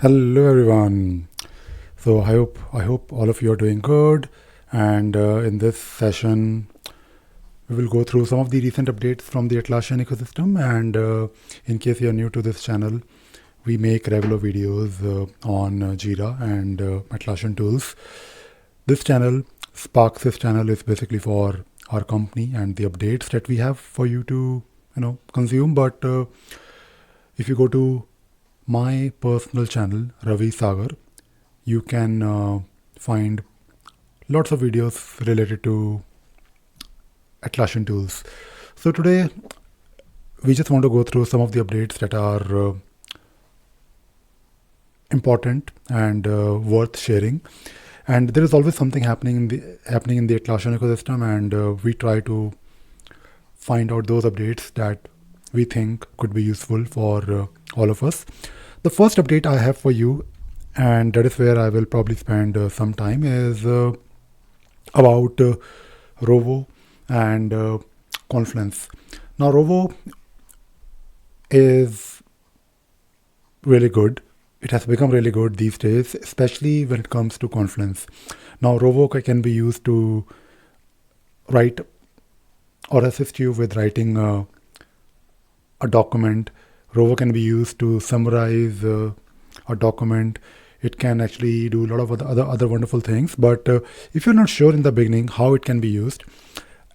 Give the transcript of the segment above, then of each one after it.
Hello everyone. So I hope all of you are doing good. And in this session, we will go through some of the recent updates from the Atlassian ecosystem. And in case you are new to this channel, we make regular videos on Jira and Atlassian tools. This channel, Sparxsys channel, is basically for our company and the updates that we have for you to consume. But if you go to my personal channel, Ravi Sagar, you can find lots of videos related to Atlassian tools. So today we just want to go through some of the updates that are important and worth sharing. And there is always something happening in the Atlassian ecosystem, and we try to find out those updates that we think could be useful for all of us. The first update I have for you, and that is where I will probably spend some time, is about Rovo and Confluence. Now, Rovo is really good. It has become really good these days, especially when it comes to Confluence. Now, Rovo can be used to write or assist you with writing a document. Rovo can be used to summarize a document. It can actually do a lot of other wonderful things. But if you're not sure in the beginning how it can be used,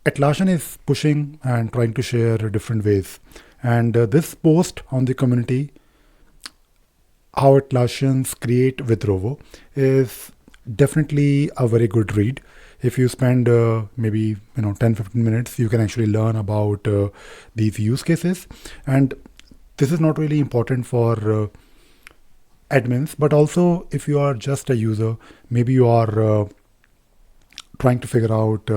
Atlassian is pushing and trying to share different ways. And this post on the community, how Atlassians create with Rovo, is definitely a very good read. If you spend maybe 10-15 minutes, you can actually learn about these use cases. And this is not really important for admins, but also if you are just a user, maybe you are trying to figure out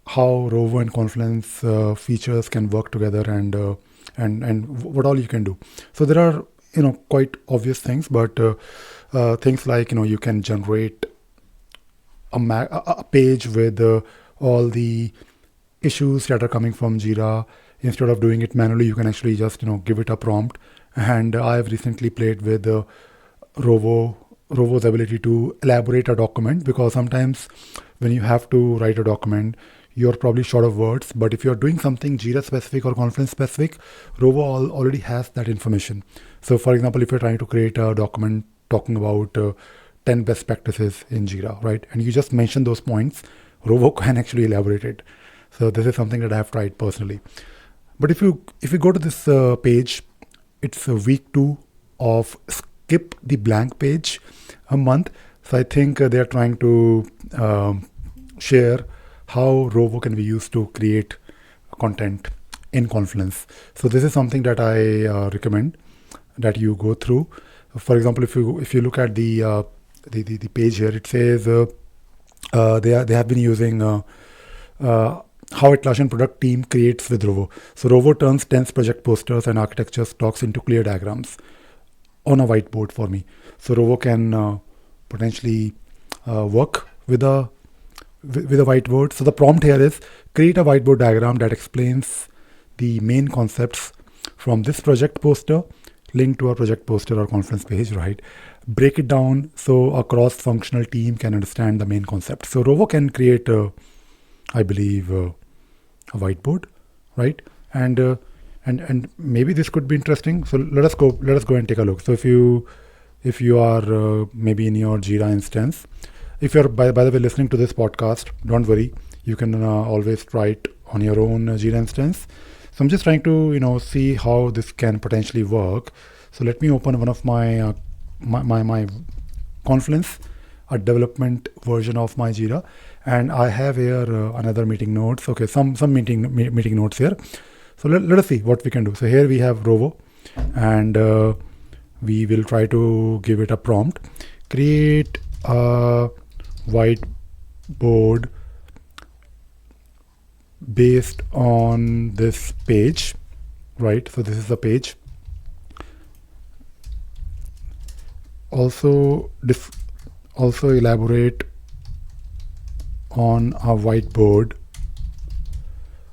how Rovo and Confluence features can work together, and what all you can do. So there are quite obvious things, but things like you can generate a page with all the issues that are coming from Jira. Instead of doing it manually, you can actually just give it a prompt. And I've recently played with Rovo's ability to elaborate a document, because sometimes when you have to write a document, you're probably short of words. But if you're doing something Jira specific or Confluence specific, Rovo already has that information. So, for example, if you're trying to create a document talking about 10 best practices in Jira, right, and you just mention those points, Rovo can actually elaborate it. So this is something that I have tried personally. But if you go to this page, it's week 2 of skip the blank page a month. So I think they are trying to share how Rovo can be used to create content in Confluence. So this is something that I recommend that you go through. For example, if you look at the page here, it says they have been using how Atlassian product team creates with Rovo. So Rovo turns tense project posters and architecture talks into clear diagrams on a whiteboard for me. So Rovo can potentially work with a whiteboard. So the prompt here is create a whiteboard diagram that explains the main concepts from this project poster, link to a project poster or conference page, right? Break it down so a cross-functional team can understand the main concept. So Rovo can create, I believe, a whiteboard, right? And maybe this could be interesting. So let us go and take a look. So if you are maybe in your Jira instance, if you're by the way listening to this podcast, don't worry, you can always try it on your own Jira instance. So I'm just trying to see how this can potentially work. So let me open one of my my Confluence, a development version of my Jira, and I have here another meeting notes. Okay, some meeting notes here. So let us see what we can do. So here we have Rovo, and we will try to give it a prompt. Create a whiteboard based on this page, right? So this is the page. Also elaborate on a whiteboard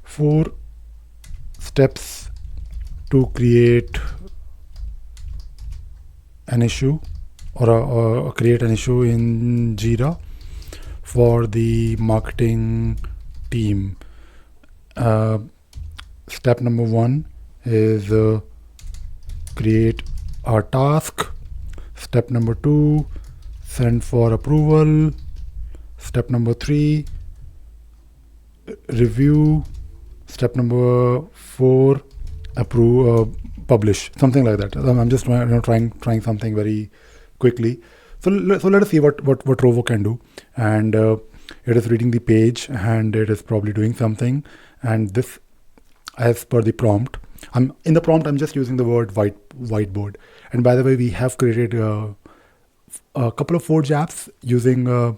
4 steps to create an issue or create an issue in Jira for the marketing team. Step number 1 is create a task. Step number 2, send for approval. Step number 3, review. Step number 4, approve, publish, something like that. I'm just trying something very quickly. So let us see what Rovo can do. And it is reading the page and it is probably doing something. And this, as per the prompt, I'm just using the word whiteboard. And by the way, we have created a couple of Forge apps using, not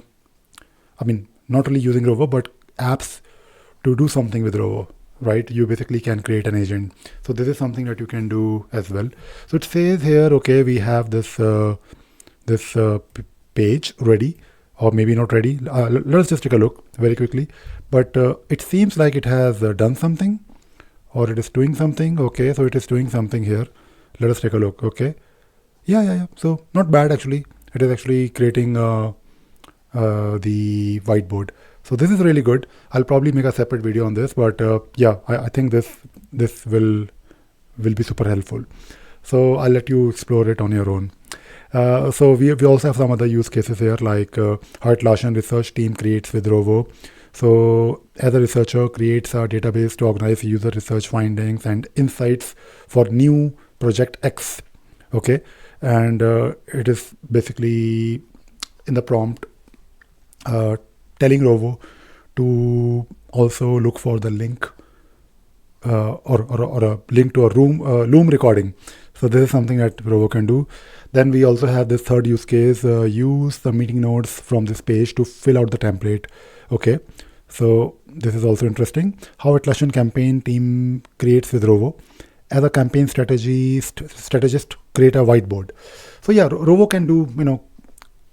really using Rovo, but apps to do something with Rovo, right? You basically can create an agent. So this is something that you can do as well. So it says here, okay, we have this page ready, or maybe not ready. Let's just take a look very quickly. But it seems like it has done something, or it is doing something. Okay, so it is doing something here. Let us take a look. Okay, yeah. So not bad actually. It is actually creating the whiteboard. So this is really good. I'll probably make a separate video on this, but I think this will be super helpful. So I'll let you explore it on your own. So we also have some other use cases here, like how Atlassian research team creates with Rovo. So as a researcher, creates a database to organize user research findings and insights for new project X. Okay, and it is basically in the prompt telling Rovo to also look for the link or a link to a Loom recording. So this is something that Rovo can do. Then we also have this third use case, use the meeting notes from this page to fill out the template. Okay, so this is also interesting. How Atlassian campaign team creates with Rovo. As a campaign strategist, create a whiteboard. So yeah, Rovo can do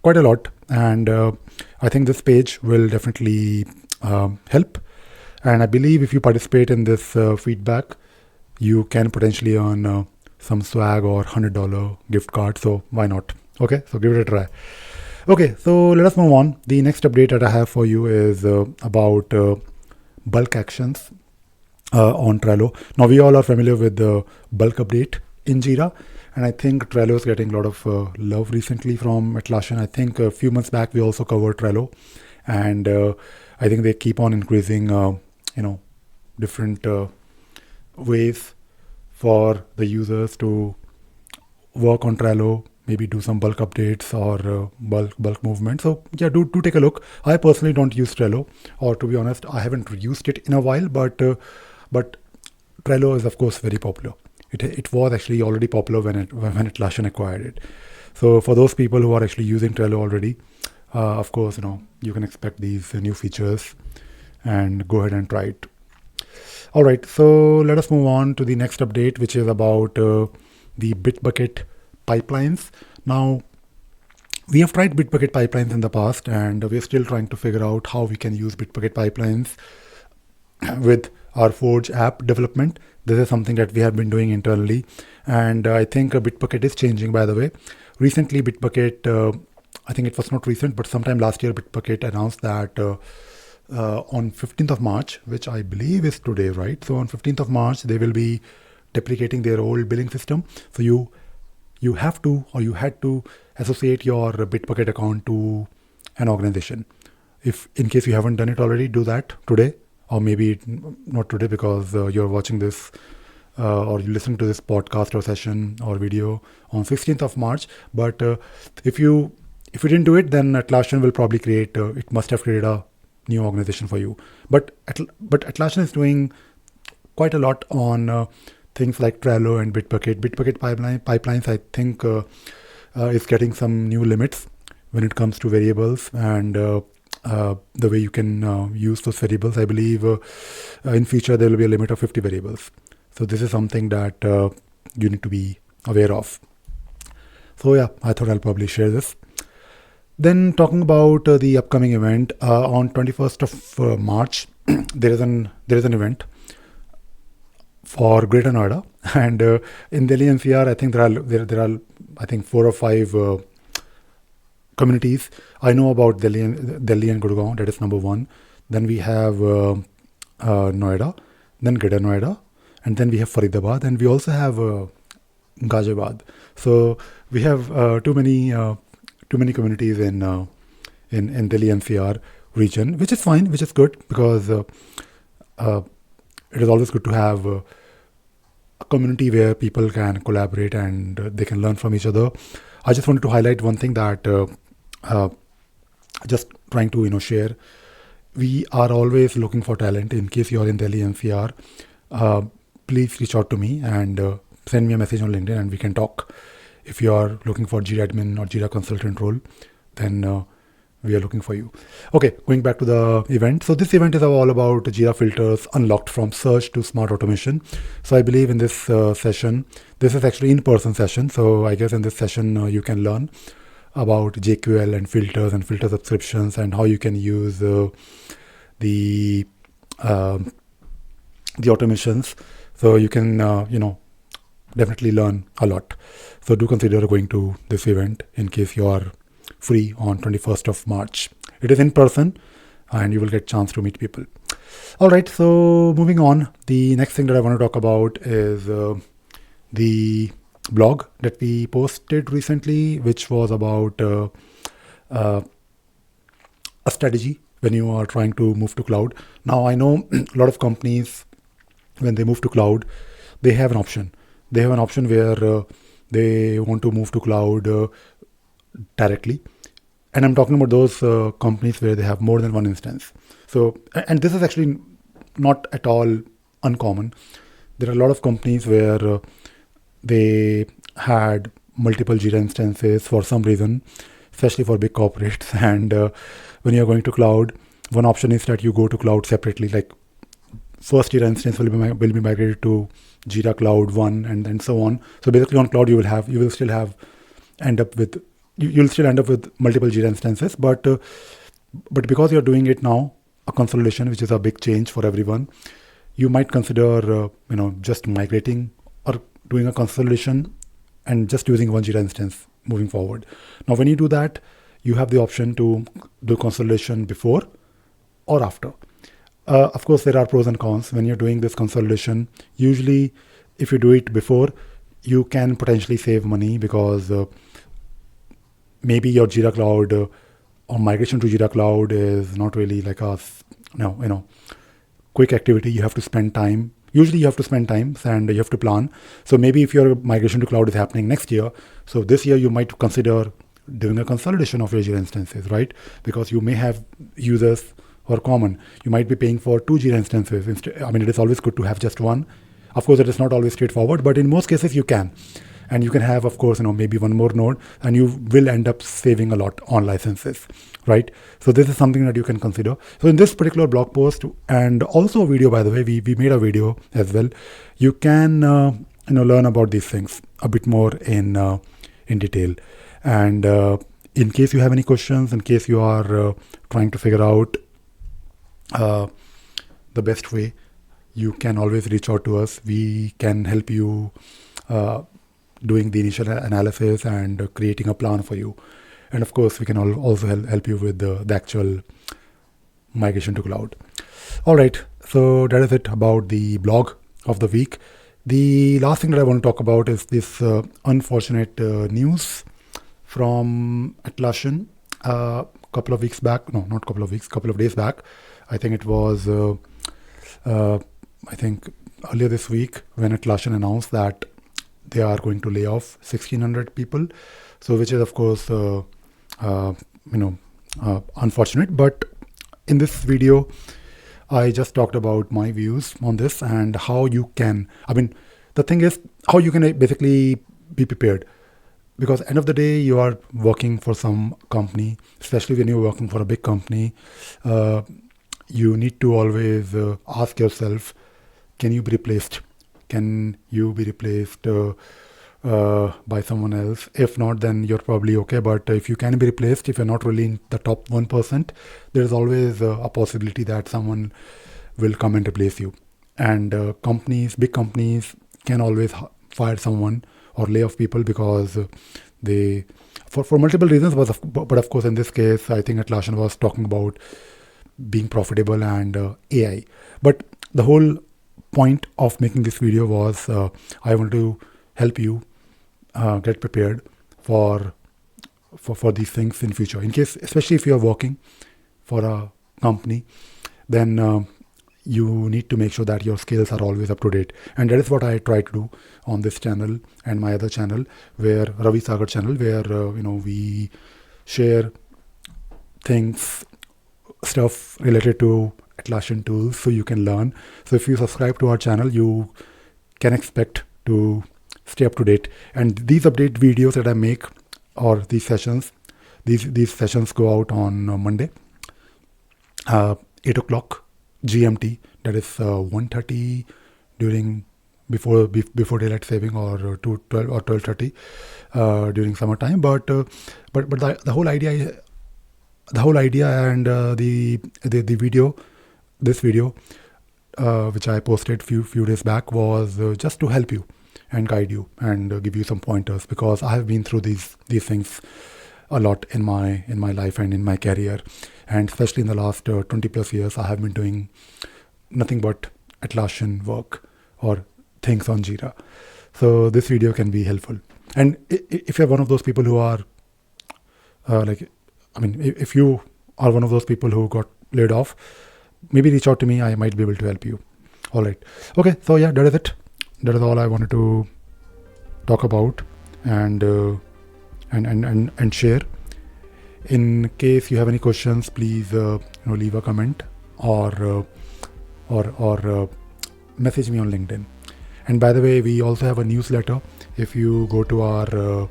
quite a lot, and I think this page will definitely help. And I believe if you participate in this feedback, you can potentially earn some swag or $100 gift card. So why not? Okay, so give it a try. Okay, so let us move on. The next update that I have for you is about bulk actions on Trello. Now we all are familiar with the bulk update in Jira, and I think Trello is getting a lot of love recently from Atlassian. I think a few months back we also covered Trello, and I think they keep on increasing, different ways for the users to work on Trello, maybe do some bulk updates or bulk movement. So yeah, do take a look. I personally don't use Trello, or to be honest, I haven't used it in a while, but Trello is of course very popular. It was actually already popular when Atlassian acquired it. So for those people who are actually using Trello already, of course, you can expect these new features and go ahead and try it. All right, so let us move on to the next update, which is about the Bitbucket pipelines. Now, we have tried Bitbucket pipelines in the past, and we're still trying to figure out how we can use Bitbucket pipelines with our Forge app development. This is something that we have been doing internally, and I think Bitbucket is changing, by the way. Recently, Bitbucket, I think it was not recent, but sometime last year, Bitbucket announced that on 15th of March, which I believe is today, right? So on 15th of March, they will be deprecating their old billing system. So you have to, or you had to associate your Bitbucket account to an organization. If in case you haven't done it already, do that today, or maybe not today because you're watching this or you listen to this podcast or session or video on 16th of March. But if you didn't do it, then Atlassian will probably create, it must have created a new organization for you. But Atlassian is doing quite a lot on things like Trello and Bitbucket. Bitbucket pipelines, I think, is getting some new limits when it comes to variables and the way you can use those variables. I believe in future there will be a limit of 50 variables. So this is something that you need to be aware of. So yeah, I thought I'll probably share this. Then talking about the upcoming event on 21st of March, there is an event for Greater Noida. And in Delhi NCR, I think there are I think 4 or 5 communities. I know about Delhi and Gurgaon. That is number one. Then we have Noida, then Greater Noida, and then we have Faridabad, and we also have Ghaziabad. So we have too many communities in Delhi NCR region, which is fine, which is good, because uh, it is always good to have a community where people can collaborate and they can learn from each other. I just wanted to highlight one thing that uh, just trying to share. We are always looking for talent. In case you are in Delhi NCR, uh, please reach out to me and send me a message on LinkedIn, and we can talk. If you are looking for Jira admin or Jira consultant role, then we are looking for you. Okay, going back to the event. So this event is all about Jira filters unlocked from search to smart automation. So I believe in this session, this is actually in-person session. So I guess in this session you can learn about JQL and filter subscriptions, and how you can use the uh, the automations. So you can definitely learn a lot. So do consider going to this event in case you are free on 21st of March. It is in person, and you will get chance to meet people. All right, so moving on, the next thing that I want to talk about is the blog that we posted recently, which was about uh, a strategy when you are trying to move to cloud. Now, I know a lot of companies, when they move to cloud, they have an option. They have an option where they want to move to cloud directly. And I'm talking about those companies where they have more than one instance. So, and this is actually not at all uncommon. There are a lot of companies where they had multiple Jira instances for some reason, especially for big corporates. And when you're going to cloud, one option is that you go to cloud separately. Like first Jira instance will be migrated to Jira Cloud 1, and so on. So basically on cloud you'll still end up with multiple Jira instances, but because you're doing it now, a consolidation, which is a big change for everyone, you might consider just migrating or doing a consolidation and just using one Jira instance moving forward. Now, when you do that, you have the option to do consolidation before or after. Of course, there are pros and cons when you're doing this consolidation. Usually, if you do it before, you can potentially save money, because maybe your Jira Cloud or migration to Jira Cloud is not really like a quick activity. You have to spend time. Usually you have to spend time and you have to plan. So maybe if your migration to cloud is happening next year, so this year you might consider doing a consolidation of your Jira instances, right? Because you may have users who are common. You might be paying for 2 Jira instances. It is always good to have just one. Of course, it is not always straightforward, but in most cases you can. And you can have, of course, maybe one more node, and you will end up saving a lot on licenses, right? So this is something that you can consider. So in this particular blog post, and also a video, by the way, we made a video as well. You can learn about these things a bit more in detail. And in case you have any questions, in case you are trying to figure out the best way, you can always reach out to us. We can help you doing the initial analysis and creating a plan for you. And of course, we can also help you with the actual migration to cloud. All right, so that is it about the blog of the week. The last thing that I want to talk about is this unfortunate news from Atlassian couple of days back. I think it was, earlier this week, when Atlassian announced that they are going to lay off 1,600 people. So, which is of course, unfortunate. But in this video, I just talked about my views on this and how you can. The thing is how you can basically be prepared. Because end of the day, you are working for some company, especially when you're working for a big company. You need to always ask yourself, can you be replaced? Can you be replaced by someone else? If not, then you're probably okay. But if you can be replaced, if you're not really in the top 1%, there is always a possibility that someone will come and replace you. And big companies can always fire someone or lay off people because they, for multiple reasons, but of course in this case I think Atlassian was talking about being profitable and AI. But the whole point of making this video was I want to help you get prepared for these things in future, in case, especially if you're working for a company, then you need to make sure that your skills are always up to date. And that is what I try to do on this channel and my other channel, where Ravi Sagar channel, where we share things, stuff related to Atlassian tools, so you can learn. So if you subscribe to our channel, you can expect to stay up to date. And these update videos that I make, or these sessions go out on Monday, 8 o'clock GMT, that is 1:30 before daylight saving, or 12 or 12:30 during summertime. But the whole idea and this video which I posted few days back, was just to help you and guide you and give you some pointers, because I have been through these things a lot in my life and in my career, and especially in the last 20 plus years I have been doing nothing but Atlassian work or things on Jira. So this video can be helpful. And if you're one of those people who are if you are one of those people who got laid off, maybe reach out to me. I might be able to help you. All right. Okay. So yeah, that is it. That is all I wanted to talk about and share. In case you have any questions, please leave a comment or message me on LinkedIn. And by the way, we also have a newsletter. If you go to our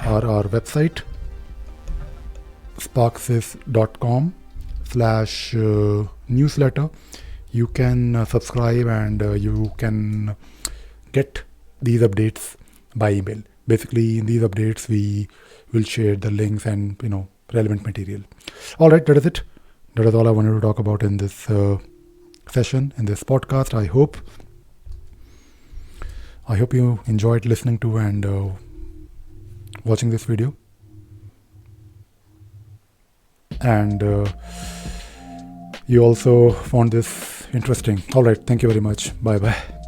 website, sparxsys.com/newsletter, you can subscribe and you can get these updates by email. Basically, in these updates we will share the links and relevant material. All right, that is it. That is all I wanted to talk about in this session, in this podcast. I hope you enjoyed listening to and watching this video, and you also found this interesting. All right, thank you very much. Bye bye.